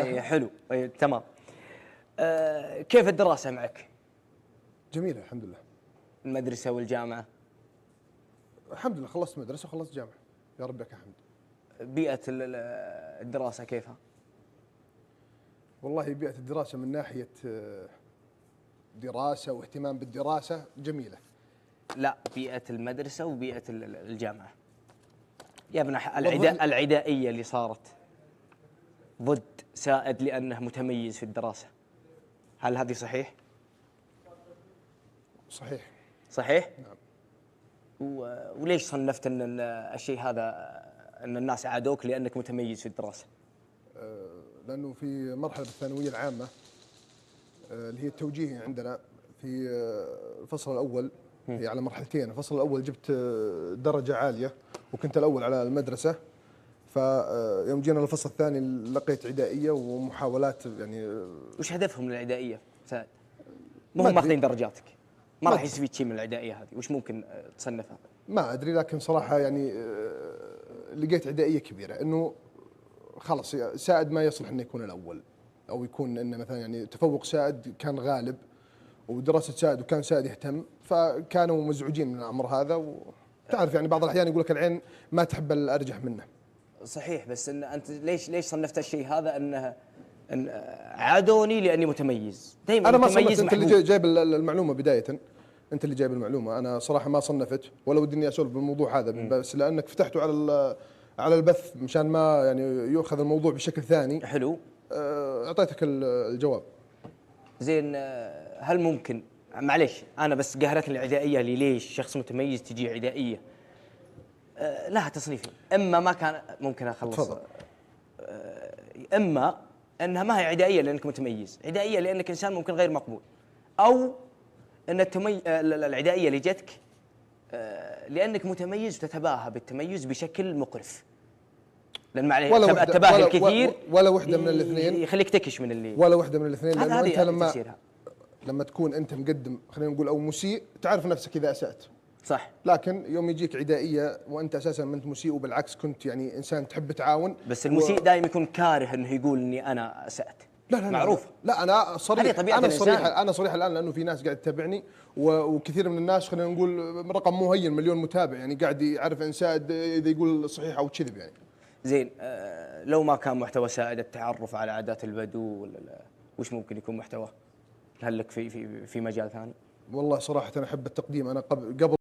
أي حلو، أي تمام. كيف الدراسة معك؟ جميلة الحمد لله. المدرسة والجامعة؟ الحمد لله خلصت مدرسة وخلصت جامعة. يا رب لك الحمد. بيئة الدراسة كيفها؟ والله بيئة الدراسة من ناحية دراسة واهتمام بالدراسة جميلة. لا، بيئة المدرسة وبيئة الجامعة. يا ابن والله العدائية اللي صارت ضد سائد لأنه متميز في الدراسة، هل هذه صحيح؟ صحيح. صحيح؟ نعم. وليش صنفت أن الشيء هذا أن الناس عادوك لأنك متميز في الدراسة؟ لأنه في مرحلة الثانوية العامة اللي هي التوجيهي عندنا في الفصل الأول، هي على مرحلتين. الفصل الأول جبت درجة عالية وكنت الأول على المدرسة، فيوم جينا للفصل الثاني لقيت عدائية ومحاولات يعني. وش هدفهم العدائية سائد؟ ما هم ماخذين درجاتك، ما راح يستفيد شيء من العدائية هذه، وش ممكن تصنفها؟ ما أدري، لكن صراحة يعني لقيت عدائية كبيرة إنه خلاص سائد ما يصلح إنه يكون الأول، أو يكون إنه مثلا يعني تفوق سائد كان غالب ودراسة سائد وكان سائد يهتم، فكانوا مزعوجين من الأمر هذا. وتعرف يعني بعض الأحيان يقول لك العين ما تحب الأرجح منه. صحيح، بس إن أنت ليش صنفت الشيء هذا أن عادوني لأني متميز؟ دائما أنا ما متميز صنفت، أنت محبوب. اللي جايب المعلومة بداية، أنت اللي جايب المعلومة. أنا صراحة ما صنفت ولا ودي إني أسولف بالموضوع هذا، بس لأنك فتحته على البث مشان ما يعني يؤخذ الموضوع بشكل ثاني. حلو. أعطيتك الجواب. زين. هل ممكن، معليش أنا بس قهرتني العدائية اللي ليش شخص متميز تجي عدائية؟ لها تصنيفين، إما ما كان ممكن أخلص. تفضل. إما أنها ما هي عدائية لأنك متميز، عدائية لأنك إنسان ممكن غير مقبول، أو أن العدائية اللي جتك لأنك متميز وتتباهى بالتميز بشكل مقرف، لأن معليه التباهي الكثير ولا وحدة من الاثنين يخليك تكش من اللي ولا وحدة من الاثنين. لأنه أنت لما تكون أنت مقدم خلينا نقول أو مسيء تعرف نفسك إذا أسأت، صح. لكن يوم يجيك عدائية وأنت أساسا ما أنت مسيء وبالعكس كنت يعني إنسان تحب تعاون. بس المسيء دائما يكون كاره إنه يقول إني أنا أسأت. لا معروف. لا أنا صريح، أنا صريح الآن، لأنه في ناس قاعد تتابعني وكثير من الناس خلينا نقول رقم مو هين مليون متابع، يعني قاعد يعرف إن سائد إذا يقول صحيح أو كذب يعني. زين. لو ما كان محتوى سائد التعرف على عادات البدو وش ممكن يكون محتواه؟ هل لك في مجال ثاني؟ والله صراحة أنا أحب التقديم. أنا قبل